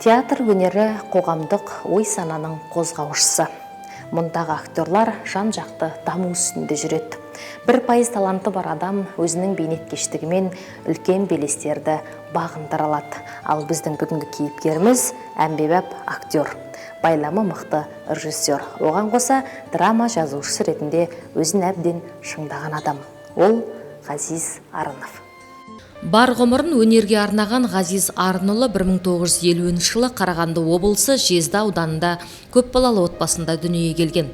Театр өнері қоғамдық ой сананың қозғаушысы. Мұндағы актерлар жан-жақты даму үстінде жүреді. 1% таланты бар адам өзінің бейнеткештігімен үлкен белестерді бағындыра алады. Ал біздің бүгінгі кейіпкеріміз әмбебап актер, байламы мықты режиссер. Оған қоса драма жазушысы ретінде өзін әбден шыңдаған адам. Ол Ғазиз Арынов. Бар ғұмырын өнерге арнаған Ғазиз Арынұлы 1950 жылы Қарағанды облысы Жезді ауданында көпбалалы отбасында дүниеге келген.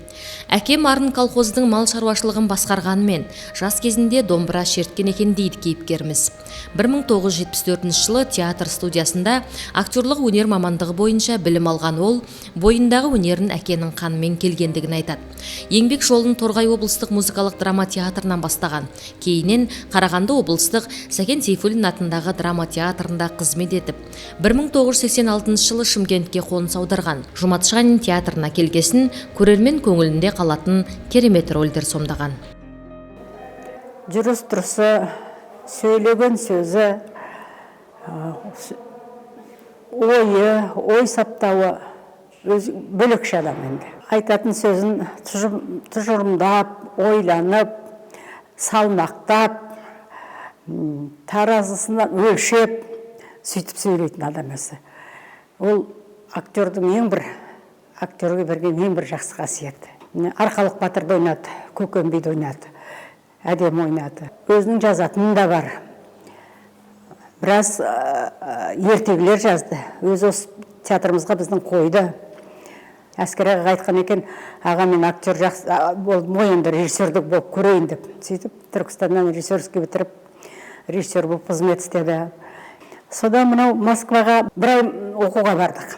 Әкем Арын колхоздың мал шаруашылығын басқарғанымен, жас кезінде домбыра шерткен екен дейді кейіпкеріміз. 1974 жылы театр студиясында актерлық өнер мамандығы бойынша білім алған ол, бойындағы өнерін әкенің қанымен келгендігін айтады. Еңбек жолын Торғай облыстық музыкалық драма театрынан бастаған. Кейіннен Қарағанды облыстық Сәкен Сейфуллин атындағы драма театрында қызмет етіп, 1986 жылы Шымкентке қоныс аударған. Жұматшанин театрына келгесін көрермен көңілінде қалатын керемет рөлдер сомдаған. Жүріс-тұрысы, сөйлеген сөзі, ой саптауы бөлекше адам енді. Айтатын сөзін тұжырымдап, ойланып, салмақтап, таразысына өлшеп, сөйтіп сөйлейтін адам өзі. Ол актерге берген ең бір жақсы қасиеті. Арқалық батырды ойнады, Көкен биді ойнады, әдемі ойнады. Өзінің жазатыны да бар. Біраз ертегілер жазды. Өзі осы театрымызға біздің қойды. Әскер аға айтқан екен, аға мен актер жақсы болдым ғой, енді режиссердік болып көрейін деп. Сөйтіп Түркістаннан режиссерский бітіріп, режиссер болып қызмет істеді. Содан мынау Москваға бір ай оқуға бардық.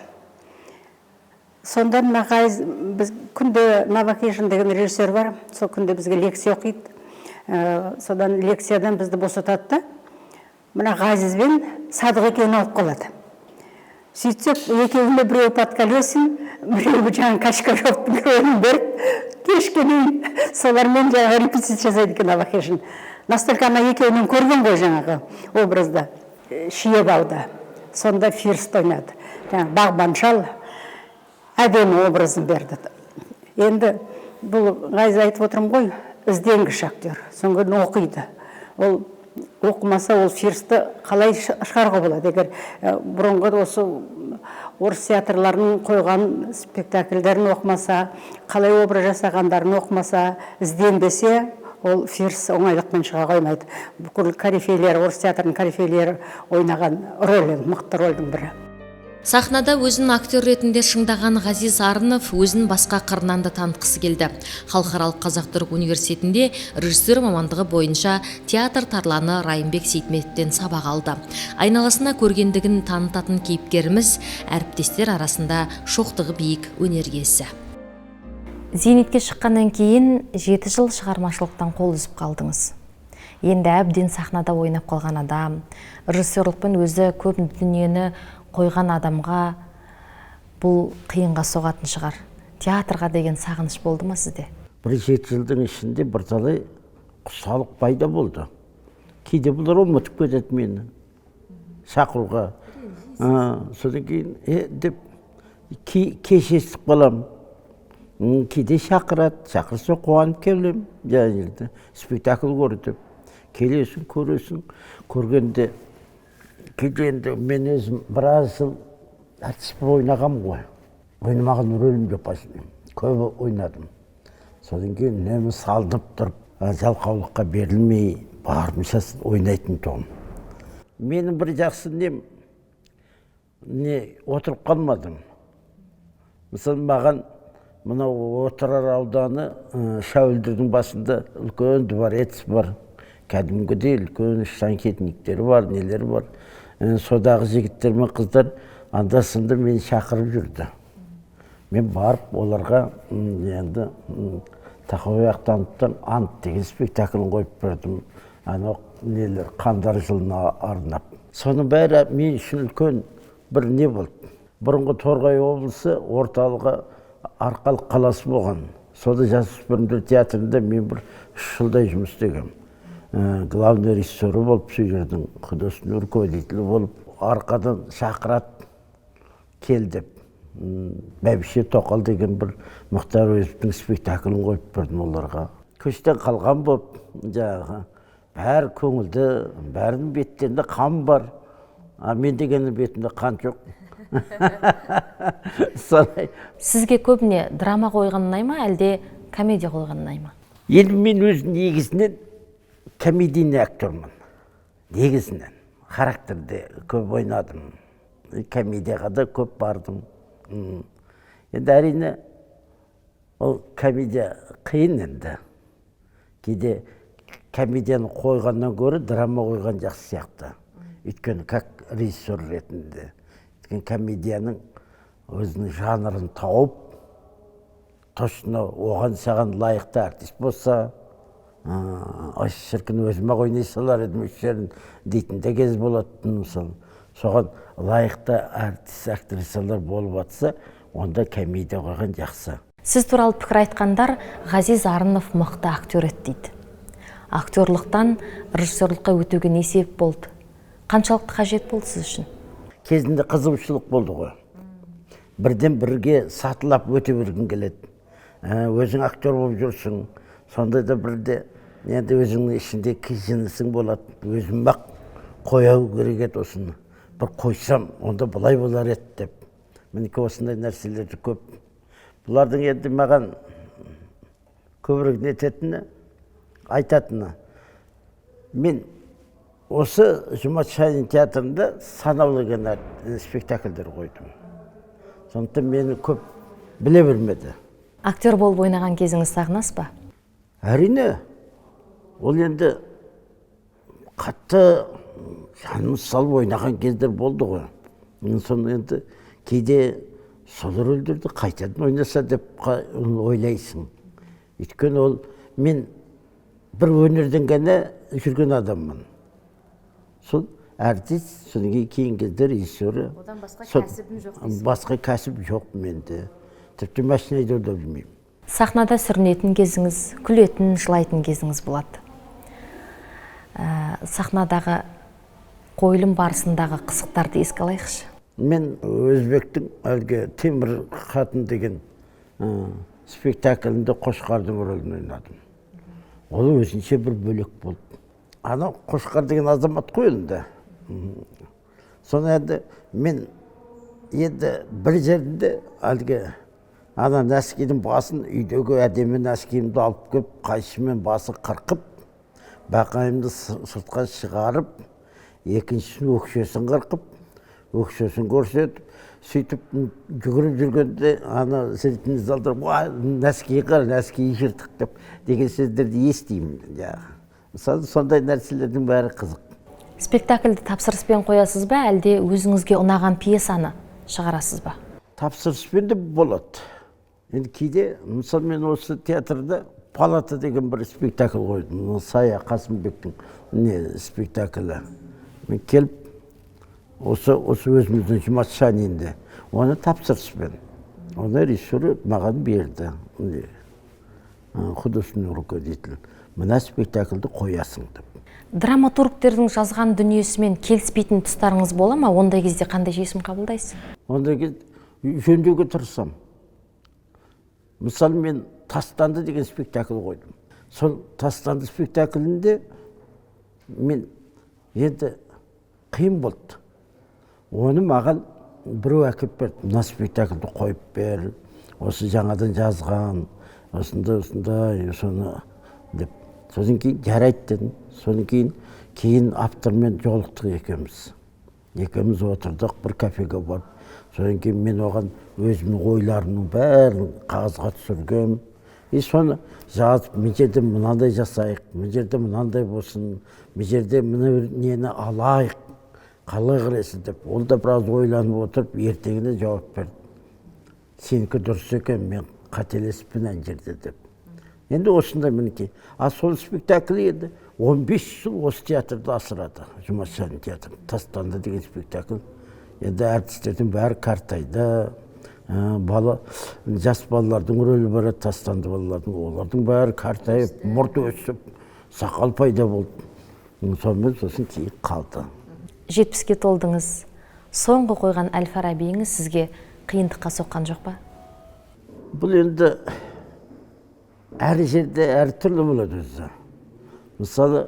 Сонда біз күнде Новокишин деген режиссер бар, сол күнде бізге лекция оқиды. Содан лекциядан бізді босатады да, мына Ғазизбен Садық екеуін алып қалады. Сөйтсек, екеуіне біреу подколесин, біреу жаңа Качкаровтың рөлін беріп, кешкенен солармен жаңа репетиция жасайды екен Новокишин. Настолько ана екеуінен көрген ғой жаңағы образда, Шиебауда. Сонда Фирст ойнады. Бағбаншал әдемі образын берді. Енді бұл Ғазиз айтып отырмын ғой, ізденгіш актер. Соңғы оқиды. Ол оқымаса, ол Фирсті қалай шығарға болады? Егер бұрынғы осы орыс театрларының қойған спектакльдерін оқымаса, қалай образ жасағандарын оқымаса, ізденбесе, ол Фирс оңайлықпен шыға қоймайды. Бүкіл корифейлер, орыс театрының корифейлері ойнаған рөл, мықты рөлдің бірі. Сахнада өзін актер ретінде шыңдаған Ғазиз Арынов өзін басқа қырынан да танытқысы келді. Халықаралық Қазақ-Түрік университетінде режиссер мамандығы бойынша театр тарланы Райымбек Сейтметовтен сабақ алды. Айналасына көргендігін танытатын кейіпкеріміз әріптестер арасында шоқтығы биік өнергесі. Зейнетке шыққаннан кейін 7 жыл шығармашылықтан қол үзіп қалдыңыз. Енді әбден сахнада ойнап қалған адам, режиссерлықпен өзі көп дүниені қойған адамға бұл қиынға соғатын шығар. Театрға деген сағыныш болды ма сізде? 7 жылдың ішінде бірталай құсалық пайда болды. Кейде бұлар ұмытып кетеді мені шақыруға. Содан кейін деп кеш естіп қалам. Кейде шақырса қуанып келем. Спектакль көр деп. Келесің, көресің, көргенде кейде мен өзім біраз жыл әртіс ойнағам ғой. Ойнамаған рөлім жоқ басында. Көбі ойнадым. Содан кейін үнемі салдып тұрып, жалқаулыққа берілмей, барымша ойнайтын тұғым. Менің бір жақсы отырып қалмадым. Мысалы, маған мынау Отырар ауданы Шәуілдірдің басында үлкен дворец бар. Кәдімгідей үлкен шанкетниктері бар, нелері бар. Содағы жігіттер мен қыздар анда-сында мені шақырып жүрді. Мен барып оларға енді тақауяқ таныптан ант деген спектаклін қойып бердім. Анау нелер қандар жылына арнап. Соның бәрі мен үшін үлкен бір не болды. Бұрынғы Торғай облысы орталығы Арқалық қаласы болған. Сода жасөспірімдер театрында мен бір 3 жылдай жұмыс істегем. Главный режиссері болып, сол жердің художественный руководителі болып, арқадан шақырады. кел деп. Бәбіше Тоқал деген бір Мұхтар Әуезовтің спектаклін қойып бердім оларға. Көштен қалған боп, жаңағы бәрі көңілді, бәрінің беттерінде қан бар. Мен дегеннің бетінде қан жоқ. Солай. Сізге көбіне драма қойған ұнай ма, әлде комедия қойған ұнай ма? Енді мен өзім негізінен комедийный актермын. Негізінен. Характерде көп ойнадым. Комедияға да көп бардым. Енді әрине, ол комедия қиын енді. Кейде комедияны қойғаннан көрі драма қойған жақсы сияқты. Өйткені как режиссер ретінде. Өйткені комедияның өзінің жанрын тауып, точно оған саған лайықты артист болса, ай шіркін өзіме ойнай салар едім үш жерін дейтін де кез болады мысалы. Соған лайықты артист, актрисалар болып атса, онда комедия қойған жақсы. Сіз туралы пікір айтқандар Ғазиз Арынов мықты актер еді дейді. Актерлықтан режиссерлыққа өтуге не себеп болды? Қаншалықты қажет болды сіз үшін? Кезінде қызығушылық болды ғой. Бірден бірге сатылап өте бергің келеді. Өзің актер болып жүрсің, сонда да бірде енді өзіңнің ішінде күйзелісің болады. Өзім бақ қояу керек еді осыны. Бір қойсам, онда бұлай болар еді деп. Мінекі осындай нәрселерді көп. Бұлардың енді маған көбірек нететіні, айтатыны. Мен осы Жұмат Шайын театрында санаулы ғана спектакльдер қойдым. Сондықтан мені көп біле бермеді. Актер болып ойнаған кезіңіз сағынасыз ба? Әрине, ол енді қатты жанымыз салып ойнаған кездер болды ғой. Соны енді кейде сол рөлдерді қайтадан ойнаса деп ойлайсың. Өйткені ол мен бір өнерден ғана жүрген адаммын. Сол артист, содан кейін кезде режиссері. Одан басқа кәсібім жоқ дейсіз? Басқа кәсіп жоқ менде. Тіпті машина айдауды да білмеймін. Сахнада сүрінетін кезіңіз, күлетін, жылайтын кезіңіз болады. Сахнадағы қойылым барысындағы қызықтарды еске алайықшы. Мен өзбектің әлгі Темір қатын деген спектаклінде Қошқардың рөлін ойнадым. Ол өзінше бір бөлек болды. Ана Қошқар деген азамат қой енді. Соны енді мен енді бір жерінде әлгі ана нәскидің басын, үйдегі әдемі нәскиімді алып кеп, қайшымен басы қырқып, бақайымды сыртқа шығарып, екіншісін өкшесін қырқып, өкшесін көрсетіп, сөйтіп жүгіріп жүргенде ана зрительный залдар нәскиі қар, нәскиі жыртық деп деген сөздерді естимін. Мысалы сондай нәрселердің бәрі қызық. Спектакльді тапсырыспен қоясыз ба, әлде өзіңізге ұнаған пьесаны шығарасыз ба? Тапсырыспен де болады. Енді кейде, мысалы мен осы театрда Палата деген бір спектакль қойдым. Сая Қасымбектің спектаклі. Мен келіп, осы өзіміздің Жұмат Шанинде. Оны тапсырыспен. Оны режиссері маған берді. Художественный руководитель. Мына спектакльді қоясың деп. Драматургтердің жазған дүниесімен келіспейтін тұстарыңыз бола ма? Ондай кезде қандай шешім қабылдайсыз? Ондай кезде жөндеуге тырысам. Мысалы мен Тастанды деген спектакль қойдым. Сол Тастанды спектаклінде мен енді қиын болды. Оны маған біреу әкеп берді. Мына спектакльді қойып бер, осы жаңадан жазған, осындай, соны деп. Содан кейін жарайды дедім. Содан кейін автормен жолықтық екеуміз. Екеуміз отырдық бір кафеге барып. Содан кейін мен оған өзімнің ойларымның бәрін қағазға түсіргем. Соны жазып, мен жерде мынандай жасайық, мен жерде мынандай болсын, мен жерде нені алайық, қалай қарайсыз деп. Ол да біраз ойланып отырып, ертеңіне жауап берді. Сенікі дұрыс екен, мен қателеспін ана жерде деп. Енді осындай мінекей. Сол спектакль енді 15 жыл осы театрда асырады. Жұмат Шайын театры. Тастанды деген спектакль. Енді әртістердің бәрі қартайды. Жас балалардың рөлі бар, Тастанды балалардың, олардың бәрі қартайып, мұрты өсіп, сақал пайда болды. Сонымен сосын кейін қалды. 70-ке толдыңыз. Соңғы қойған Әл-Фарабиіңіз сізге қиындыққа соққан жоқ па? Бұл енді әр жерде әр түрлі болады өзі. Мысалы,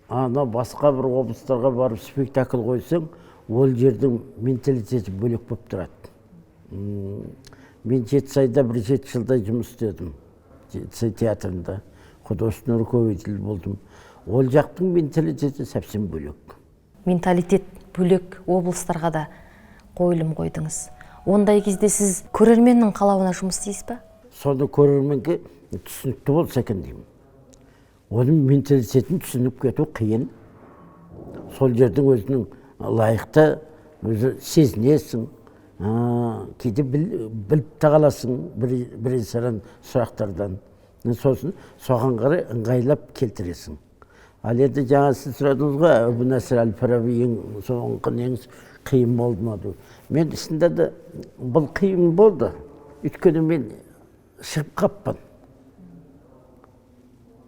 басқа бір облыстарға барып спектакль қойсаң, ол жердің менталитеті бөлек болып тұрады. Мен Жетісайда 7 жылдай жұмыс істедім. Жетісай театрында художественный руководитель болдым. Ол жақтың менталитеті совсем бөлек. Менталитет бөлек облыстарға да қойылым қойдыңыз. Ондай кезде сіз көрерменнің қалауына жұмыс істейсіз ба? Соны көрерменге түсінікті болса екен деймін. Оның менталитетін түсініп кету қиын. Сол жердің өзінің лайықты өзі сезінесің. Кейде біліп тағаласың бір-саран сұрақтардан. Сосын соған қарай ыңғайлап келтіресің. Ал енді жаңа сіз сұрадыңыз ғой, Әбу Насыр Әл-Фараби соңғы ең қиын болды ма деп. Мен ішінде де бұл қиын болды. Өйткені мен шығып қаппын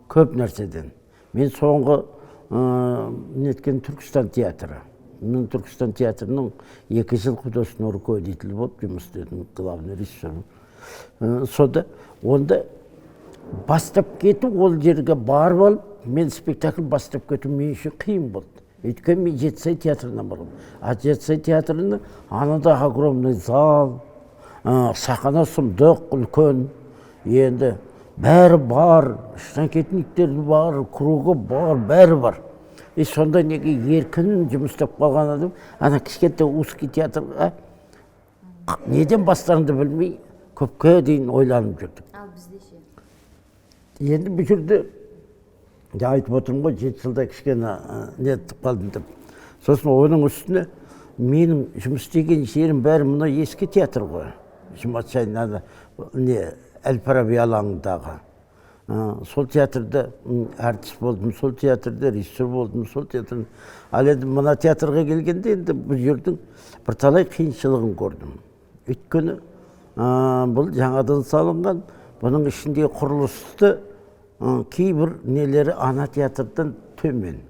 көп нәрседен. Мен соңғы неткен Түркістан театры. Мен Түркістан театрының 2 жыл художественный руководитель болып жұмыс істедім, главный режиссер. Сонда онда бастап кету, ол жерге барып алып, мен спектакль бастап кету мен үшін қиын болды. Өйткені мен Жетісай театрынан барым. Жетісай театрында анада огромный зал, сахна сұмдық, үлкен, енді бәрі бар, штанкетниктер бар, кругы бар, бәрі бар. Сонда неге еркін жұмыстап қалған адам, ана кішкентай узкий театрға неден бастарыңды білмей, көпке дейін ойланып жүрдік. Ал бізде ше? Енді бұл жерде айтып отырмын ғой, 7 жылда кішкене нетіп қалдым деп. Сосын оның үстіне менің жұмыс істеген жерім бәрі мына ескі театр ғой. Жұмат Шайнада Әл-Фараби алаңындағы. Сол театрда әртіс болдым, сол театрда режиссер болдым, сол театрда. Ал енді мына театрға келгенде енді бұл жердің бірталай қиыншылығын көрдім. Өйткені бұл жаңадан салынған, бұның ішіндегі құрылысты кейбір нелері ана театрдан төмен.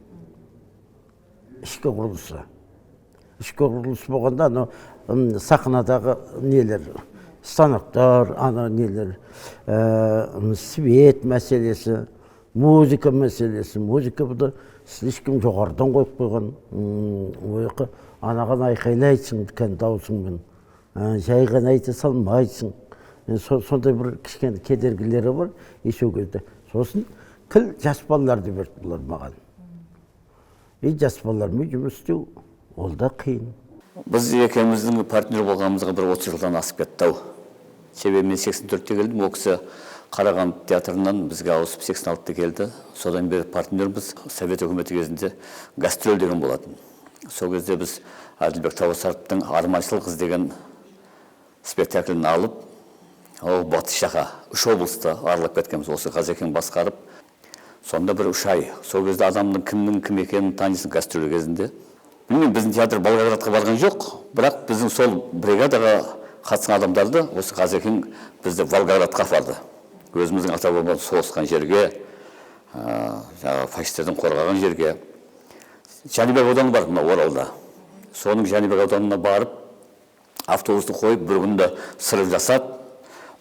Ішкі құрылысы. Ішкі құрылысы болғанда сахнадағы нелер, станоктар, ана нелер, свет мәселесі, музыка мәселесі. Музыка бұда слишком жоғардан қойып қойған. Ойқы анаған айқайлайсың кән даусыңмен. Жайған айта салмайсың. Сондай бір кішкене кедергілері бар ешеу кезде. Сосын кіл жас балаларды берді бұлар маған. Жас балалармен жұмыс істеу ол да қиын. Біз екеуміздің партнер болғанымызға бір 30 жылдан асып кетті. Себебі мен 84-те келдім, ол кісі Қарағанды театрынан бізге ауысып 86-те келді. Содан бері партнеріміз Совет үкіметі кезінде гастроль деген болатын. Сол кезде біз Әділбек Тауасаровтың «Арманшыл қыз» деген спектаклін алып, ол батыс жаққа 3 облысты аралап кеткенбіз. Осы Қазекең басқарып, сонда бір 3 ай. Сол кезде адамның кімнің кім екенін танисың гастроль кезінде. Білмеймін, біздің театр Волгоградқа барған жоқ, бірақ біздің сол бригадаға қатысқан адамдарды осы Қазекең бізді Волгоградқа апарды. Өзіміздің ата-бабамыз соғысқан жерге, фашистерден қорғаған жерге. Жәнібек ауданы бар мына Оралда. Соның Жәнібек ауданына барып, автобусты қойып, бір күнді сырып жасап,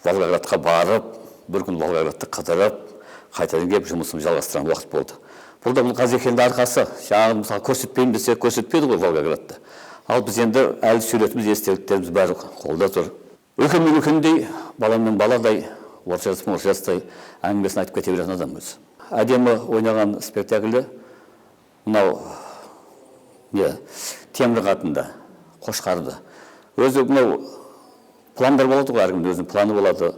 Волгоградқа барып, бір күн Волгоградты қыдырып, қайтадан келіп жұмысым жалғастырған уақыт болды. Бұл да бұл Қазекеңді арқасы. Жаңағы мысалы көрсетпеймін десе көрсетпейді ғой Волгоградты. Ал біз енді әлі суретіміз, естеліктеріміз бәрі қолда тұр. Үлкенмен үлкендей, баламмен баладай, орысжастай әңгімесін айтып кете беретін адам өзі. Әдемі ойнаған спектаклі мынау Темір қатында, Қошқарды. Өзі мынау пландар болады ғой, әркімде өзінің планы болады.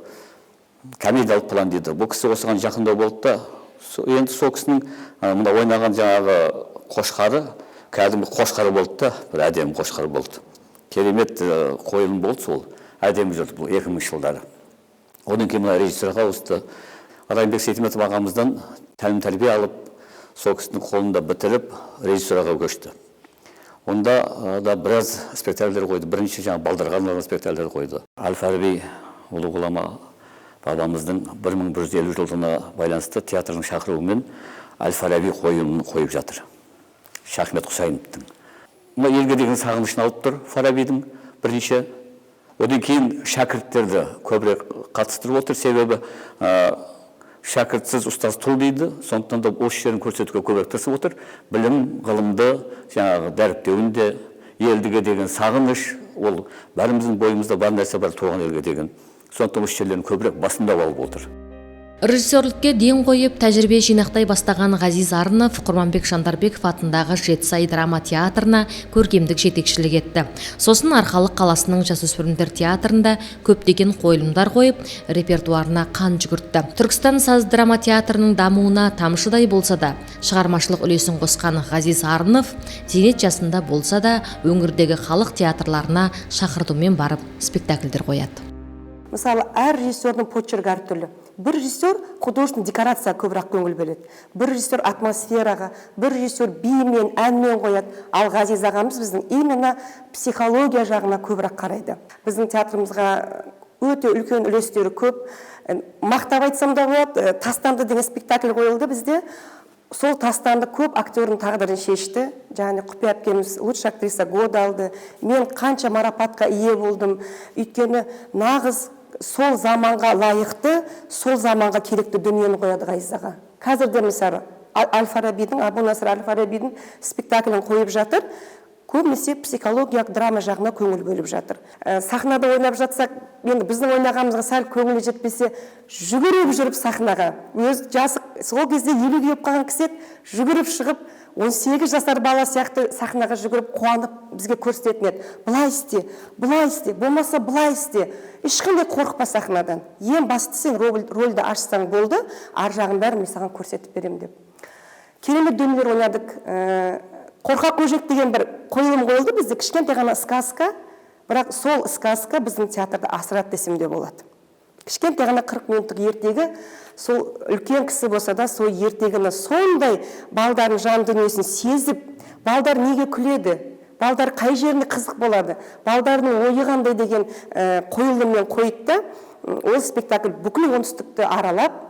Комедиялық план дейді. Бұл кісі осыған жақындау болды да, енді сол кісінің мына ойнаған жаңағы Қошқары, кәдімгі Қошқары болды да, бір әдемі Қошқары болды. Керемет қойылым болды сол, әдемі жүрді бұл 2000 жылдары. Одан кейін мына режиссерға ауысты. Райымбек Сейтметов ағамыздан тәлім-тәрбие алып, сол кісінің қолында бітіріп, режиссерға көшті. Онда да біраз спектакльдер қойды. Бірінші жаңа балдарға арналған спектакльдер қойды. Әл-Фараби ұлы ғұлама бабамыздың 1150 жылдығына байланысты театрның шақыруымен Әл-Фараби қойылымын қойып жатыр. Шахмет Құсайыновтың. мына елге деген сағынышын алып тұр Фарабидің бірінші. Одан кейін шәкірттерді көбірек қатыстырып отыр, себебі шәкіртсіз ұстаз тұл дейді, сондықтан да осы жерін көрсетуге көбірек тырысып отыр. Білім, ғылымды, жаңағы дәріптеуінде елдіге деген сағыныш, ол бәріміздің бойымызда бар нәрсе бар, туған елге деген. Сондықтан осы жерлерін көбірек басындап алып отыр. Режиссерлікке ден қойып, тәжірибе жинақтай бастаған Ғазиз Арынов Құрманбек Жандарбеков атындағы Жетісай драма театрына көркемдік жетекшілік етті. Сосын Арқалық қаласының жасөспірімдер театрында көптеген қойылымдар қойып, репертуарына қан жүгіртті. Түркістан саз драма театрының дамуына тамшыдай болса да, шығармашылық үлесін қосқан Ғазиз Арынов зейнет жасында болса да, өңірдегі халық театрларына шақыртумен барып спектакльдер қояды. Мысалы, әр режиссердің почергі әртүрлі. Бір режиссер художественный декорация көбірек көңіл бөледі. Бір режиссер атмосфераға, бір режиссер бимен, әнмен қояды. Ал Ғазиз ағамыз біздің именно психология жағына көбірек қарайды. Біздің театрымызға өте үлкен үлестері көп. Мақтап айтсам да болады, Тастанды деген спектакль қойылды бізде. Сол Тастанды көп актердің тағдырын шешті. Және Құпия әпкеміз лучшая актриса года алды. Мен қанша марапатқа ие болдым. Өйткені нағыз сол заманға лайықты, сол заманға керекті дүниені қояды Ғазиз аға. Қазірде мысалы Әл-Фарабидің, Абу Насыр Әл-Фарабидің спектаклін қойып жатыр. Көбінесе психологиялық драма жағына көңіл бөліп жатыр. Сахнада ойнап жатсақ, енді біздің ойнағанымызға сәл көңілі жетпесе, жүгіріп жүріп сахнаға. Өз жасы сол кезде 50 кеп қалған кісі жүгіріп шығып, 18 жасар бала сияқты сахнаға жүгіріп қуанып бізге көрсететін еді. Бұлай істе, болмаса бұлай істе. Ешқандай қорықпа сахнадан. Ең бастысы сен рөлді ашсаң болды, ар жағын бәрін мен саған көрсетіп беремін деп. Керемет дүниелер ойнадық. Қорқақ көжек деген бір қойылым қойылды бізде, кішкентай ғана сказка, бірақ сол сказка біздің театрда асырады десем де болады. Кішкентай ғана 40 минуттық ертегі, сол үлкен кісі болса да, сол ертегіні сондай балдардың жан дүниесін сезіп, балдар неге күледі, балдар қай жеріне қызық болады, балдардың ойы қандай деген қойылыммен қойды. Ол спектакль бүкіл оңтүстікті аралап,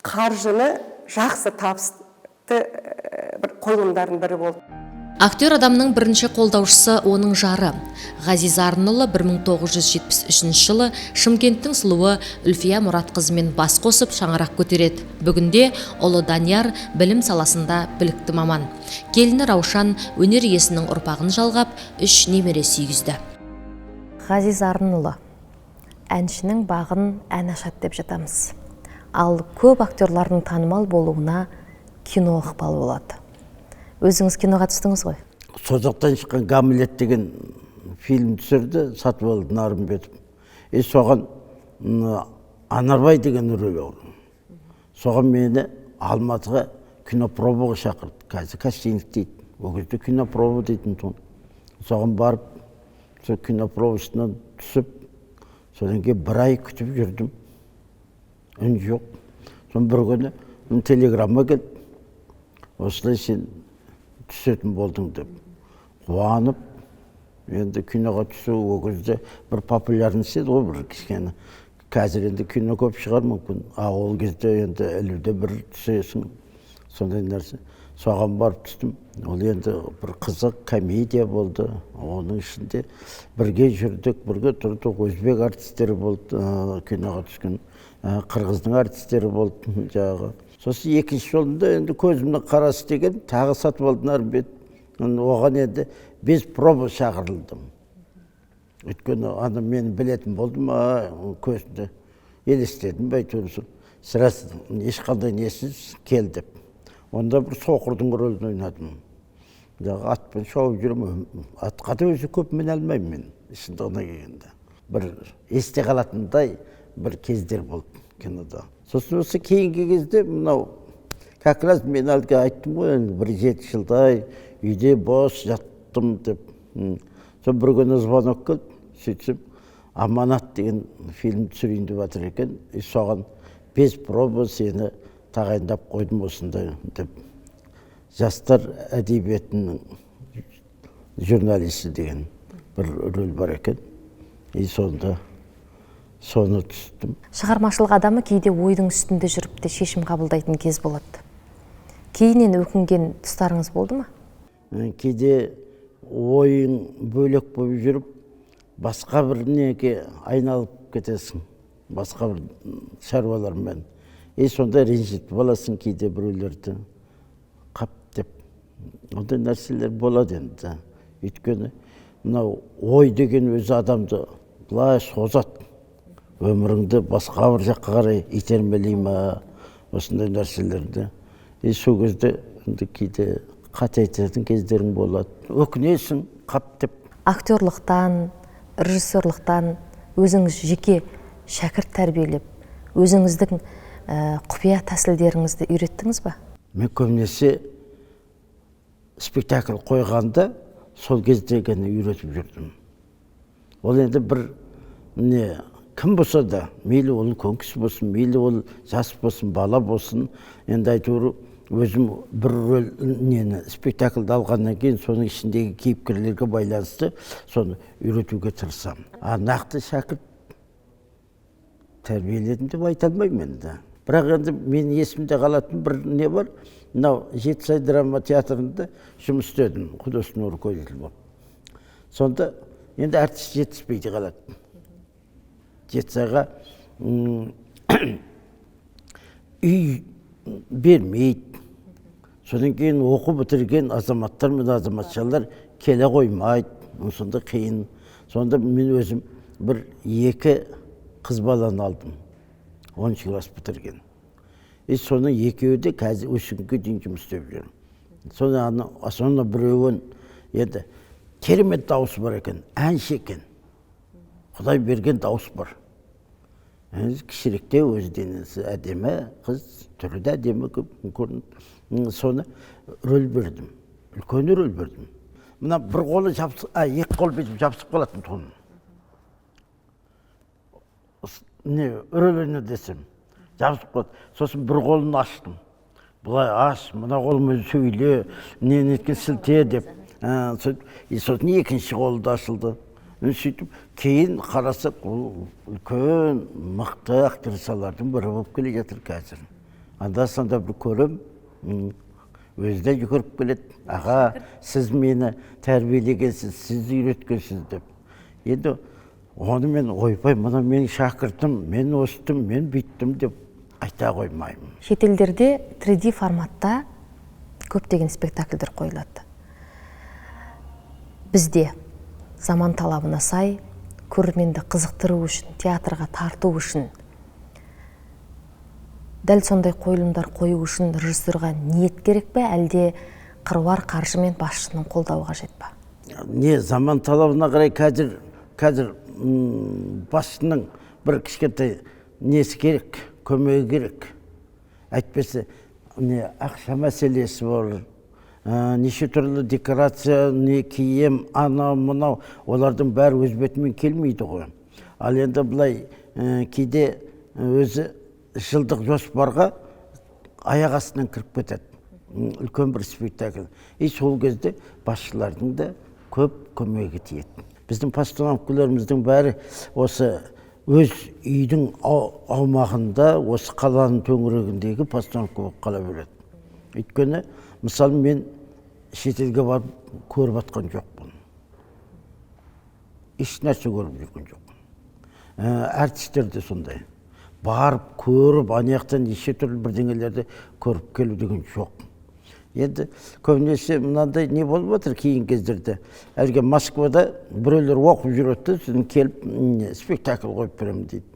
қаржыны жақсы табысты бір қойылымдардың бірі болды. Актер адамның бірінші қолдаушысы оның жары. Ғазиз Арынұлы 1973 жылы Шымкенттің сұлуы Үлфия Мұратқызымен бас қосып шаңырақ көтереді. Бүгінде ұлы Данияр білім саласында білікті маман. Келіні Раушан өнер иесінің ұрпағын жалғап, 3 немере сүйгізді. Ғазиз Арынұлы әншінің бағын ән ашады деп жатамыз. Ал көп актерлардың танымал болуына кино ықпал болады. Өзіңіз киноға түстіңіз ғой? Созақтан шыққан Гамлет деген фильм түсірді, Сатыбалды Нарымбетов. Соған Анарбай деген рөл алды. Соған мені Алматыға кинопробаға шақырды. Қазір кастинг дейді. Ол кезде кинопроба дейтін тұғын. Соған барып, сол кинопробасынан түсіп, содан кейін 1 ай күтіп жүрдім. Үн жоқ. Содан бір күні телеграмма келді. Осылай сен түсетін болдың деп. Қуанып, енді киноға түсу ол кезде бір популярность еді ғой, бір кішкене. Қазір енді кино көп шығар мүмкін. Ол кезде енді ілуде бір түсесің, сондай нәрсе. Соған барып түстім. Ол енді бір қызық комедия болды. Оның ішінде бірге жүрдік, бірге тұрдық. Өзбек артистері болды, киноға түскен. Қырғыздың артистері болды жағы. Сосын екінші жолында енді көзімді қарасы деген тағы Сатыбалды Нарымбет. Оған енді 5 проба шақырылдым. Өйткені ана мені білетін болдым, көзінде елестедім бәйтөрісі. Сірасы ешқандай несіз кел деп. Онда бір соқырдың рөлін ойнадым. Атпен шауып жүрмін. Атқа да өзі көп мен алмаймын мен, шындығына келгенде. Бір есте қалатындай бір кездер болды кинода. Сосын осы кейінгі кезде мынау, как раз мен әлгі айттым ғой, 1-7 жылдай үйде бос жаттым деп. Сосын бір күні звонок келді, сөйтсем, Аманат деген фильм түсірейін деп жатыр екен. Соған 5 проба сені тағайындап қойдым осындай деп. Жастар әдебиетінің журналисі деген бір рөл бар екен. Сонда соны түстім. Шығармашылық адамы кейде ойдың үстінде жүріп те шешім қабылдайтын кез болады. Кейіннен өкінген тұстарыңыз болды ма? Кейде ойың бөлек болып жүріп, басқа бір неге айналып кетесің, басқа бір шаруалармен. Сонда ренжітіп аласың кейде біреулерді, қап деп. Ондай нәрселер болады енді. Өйткені мынау ой деген өзі адамды былай созады. Өміріңді басқа бір жаққа қарай итермелей ма, осындай нәрселерді. Сол кезде кейде қате айтатын кездерің болады. Өкінесің, қап деп. Актерлықтан, режиссерлықтан өзіңіз жеке шәкірт тәрбиелеп, өзіңіздің құпия тәсілдеріңізді үйреттіңіз ба? Мен көбінесе спектакль қойғанда сол кезде ғана үйретіп жүрдім. Ол енді бір кім болса да, мейлі ол үлкен кісі болсын, мейлі ол жас болсын, бала болсын, енді әйтеуір өзім бір рөл спектакльді алғаннан кейін соның ішіндегі кейіпкерлерге байланысты соны үйретуге тырысамын. Нақты шәкірт тәрбиеледім деп айта алмаймын енді. Бірақ енді мен есімде қалатын бір не бар, мынау Жетісай драма театрында жұмыс істедім, художественный руководитель болып. Сонда енді әртіс жетіспейді қалады. Жетісайға үй бермейді. Содан кейін оқу бітірген азаматтар мен азаматшалар келе қоймайды. Сонда қиын. Сонда мен өзім бір 2 қыз баланы алдым. 10 класс бітірген. Соның екеуі де қазір осы күнге дейін жұмыс істеп жүр. Соны біреуін енді керемет дауысы бар екен, әнші екен. Құдай берген дауыс бар. Кішіректе өз денесі әдемі, қыз түрі де әдемі көрінді. Соны рөл бердім. Үлкен рөл бердім. Мына бір қолы жабысып, 2 қол бетіп жабысып қалатын тоным. Рөліне десем, жабысып қалды. Сосын бір қолын аштым. Бұлай аш, мына қолымен сөйле, неткен сілте деп. Сосын 2-ші қолы да ашылды. Сөйтіп, кейін қарасақ, үлкен, мықты актрисалардың бірі болып келе жатыр қазір. Анда-санда бір көрем, өзі де жүгіріп келеді. Аға, сіз мені тәрбиелегенсіз, сіз үйреткенсіз деп. Енді оны мен ойбай, мұны менің шәкіртім, мен өстім, мен бүйттім деп айта қоймаймын. Шетелдерде 3D форматта көптеген спектакльдер қойылады. Бізде заман талабына сай, көрерменді қызықтыру үшін, театрға тарту үшін, дәл сондай қойылымдар қою үшін режиссерға ниет керек пе, әлде қыруар қаржы мен басшының қолдауы қажет па? Заман талабына қарай қазір басшының бір кішкентай несі керек, көмегі керек. Әйтпесе ақша мәселесі бар. Неше түрлі декорация, киім, анау-мынау, олардың бәрі өз бетімен келмейді ғой. Ал енді бұлай кейде өзі жылдық жоспарға аяқ астынан кіріп кетеді. Үлкен бір спектакль. Сол кезде басшылардың да көп көмегі тиеді. Біздің постановкаларымыздың бәрі осы өз үйдің аумағында, осы қаланың төңірегіндегі постановка болып қала береді. Өйткені, мысалы, мен шетелге барып көріп атқан жоқпын. Еш нәрсе көріп жүрген жоқпын. Әртістер де сондай. Барып, көріп, анаяқтан неше түрлі бірдеңелерді көріп келу деген жоқ. Енді көбінесе мынандай не болып отыр кейін кездерде. Әлгі Москвада біреулер оқып жүреді, сосын келіп спектакль қойып беремін дейді.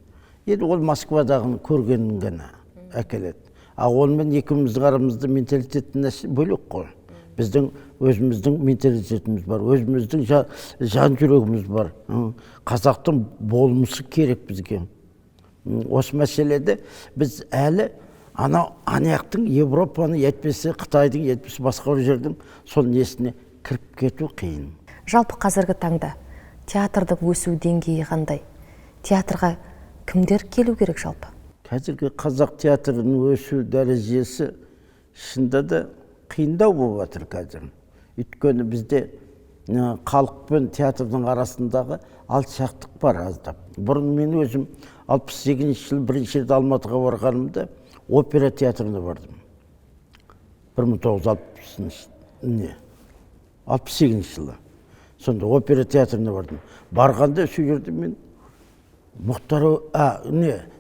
Енді ол Москвадағын көргенін ғана әкеледі. Онымен екеуміздің арамызда менталитеттің бөлек қой. Біздің өзіміздің менталитетіміз бар, өзіміздің жан жүрегіміз бар. Қазақтың болмысы керек бізге. Осы мәселеде біз әлі анаяқтың Европаны етпесе, Қытайдың етпесе, басқа бір жердің сол несіне кіріп кету қиын. Жалпы қазіргі таңда театрдың өсу деңгейі қандай? Театрға кімдер келу керек жалпы? Қазіргі қазақ театрының өсу дәрежесі шында да қиындау болып жатыр қазір. Өйткені бізде халық пен театрдың арасындағы алшақтық бар аздап. Бұрын мен өзім 68 жыл бірінші рет Алматыға барғанымда опера театрына бардым. 1968 жылы. сонда опера театрына бардым. Барғанда сол жерде мен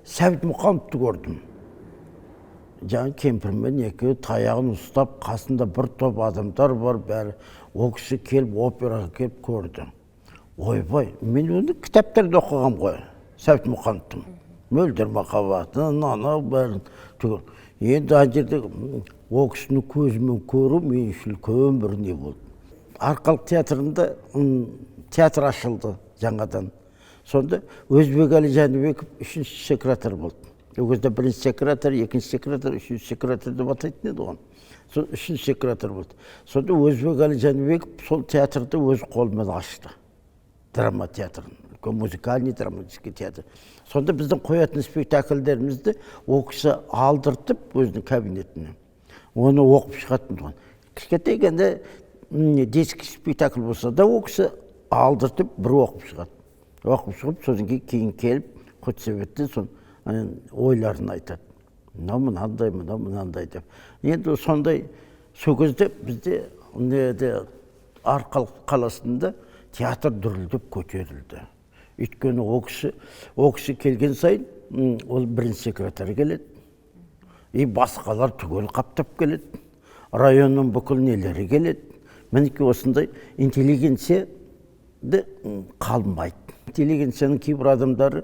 Сәбит Мұқановты көрдім. Жаңа кемпірмен екеуі таяғын ұстап, қасында бір топ адамдар бар, бәрі. Ол кісі келіп, операға келіп көрді. Ойбай, мен оны кітаптарды оқығам ғой, Сәбит Мұқановтың. Мөлдір махаббатын, бәрін. Енді ана жерде ол кісіні көзімен көру мен үшін үлкен бір не болды. Арқалық театрында театр ашылды жаңадан. Сонда Өзбекәлі Жәнібеков 3-ші секретар болды. Ол кезде 1-ші секретар, 2-ші секретар, 3-ші секретар деп атайтын еді оған. Сол 3-ші секретар болды. Сонда Өзбекәлі Жәнібеков сол театрды өз қолымен ашты. Драма театрын, музыкальный драматический театр. Сонда біздің қоятын спектакльдерімізді ол кісі алдыртып өзінің кабинетіне. Оны оқып шығатын. Кішкентай кенде детский спектакль болса да ол кісі алдыртып бір оқып шығады. Оқып шығып, содан кейін келіп, Құтсебетте сон ойларын айтады. Мынандай деп. Енді сондай сол кезде бізде Арқалық қаласында театр дүрілдеп көтерілді. Өйткені ол кісі келген сайын, ол 1-ші секретар келеді. Басқалар түгел қаптап келеді. Районның бүкіл нелері келеді. Мінеки осындай интеллигенция қалмайды. Интеллигенцияның кейбір адамдары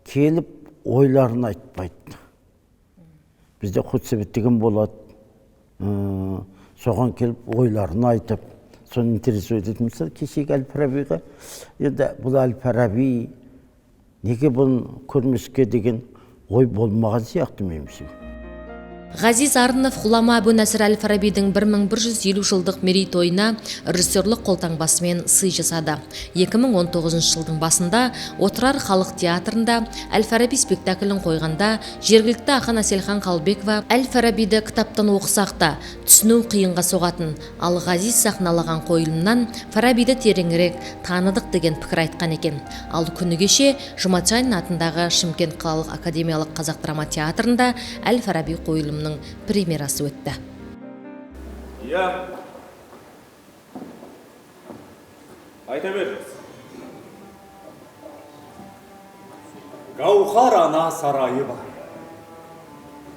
келіп ойларын айтпайды. Бізде Құтсебет деген болады. Соған келіп ойларын айтып, соны интересует ететін. Мысалы, кешегі Әл-Фарабиға, енді бұл Әл-Фараби неге бұны көрмеске деген ой болмаған сияқты меніңше. Ғазиз Арынов ғұлама Әбу Насыр Әл-Фарабидің 1150 жылдық мерейтойына режиссерлік қолтаңбасымен сый жасады. 2019 жылдың басында Отырар халық театрында Әл-Фараби спектаклін қойғанда жергілікті ақын Әселхан Қалбекова Әл-Фарабиді кітаптан оқысақ та түсіну қиынға соғатын, ал Ғазиз сахналаған қойылымнан Фарабиді тереңірек таныдық деген пікір айтқан екен. Ал күні кеше Жұматжан атындағы Шымкент қалалық академиялық қазақ драма театрында Әл-Фараби қойылымның премьерасы өтті. Айта беріңіз. Гауһар ана сарайы бар.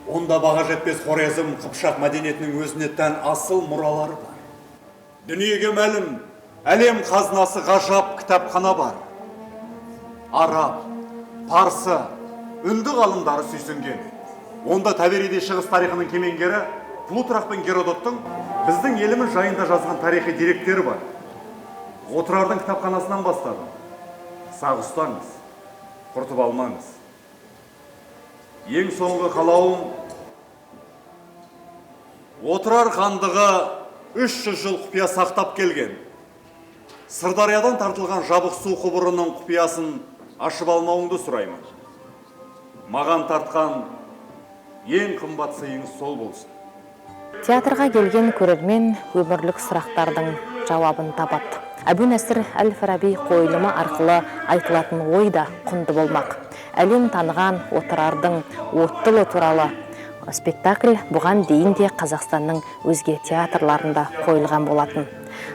Онда баға жетпес Хорезм Қыпшақ мәдениетінің өзіне тән асыл мұралары бар. Дүниеге мәлім әлем қазынасы ғажап кітапхана бар. Араб, парсы, үнді ғалымдары сүйсінген. Онда Табериде шығыс тарихының кемеңгері Плутарх пен Геродоттың біздің еліміз жайында жазған тарихи деректері бар. Отырардың кітапханасынан бастадым. Сақ ұстаңыз, құртып алмаңыз. Ең соңғы қалауым Отырар хандығы 300 жыл құпия сақтап келген. Сырдариядан тартылған жабық су құбырының құпиясын ашып алмауыңды сұраймын. Маған тартқан ең қымбат сыйыңыз сол болсын. Театрға келген көрермен өмірлік сұрақтардың жауабын табады. Әбу Насыр Әл-Фараби қойылымы арқылы айтылатын ой да құнды болмақ. Әлем таныған Отырардың оттылы туралы спектакль бұған дейін де Қазақстанның өзге театрларында қойылған болатын.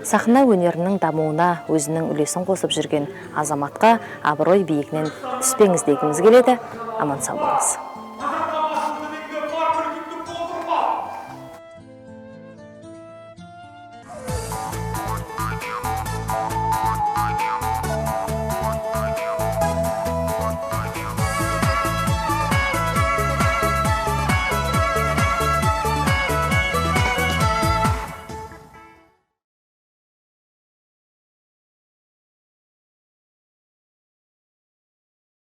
Сахна өнерінің дамуына өзінің үлесін қосып жүрген азаматқа абырой биігінен түспеңіз дегіміз келеді. Аман сау болыңыз.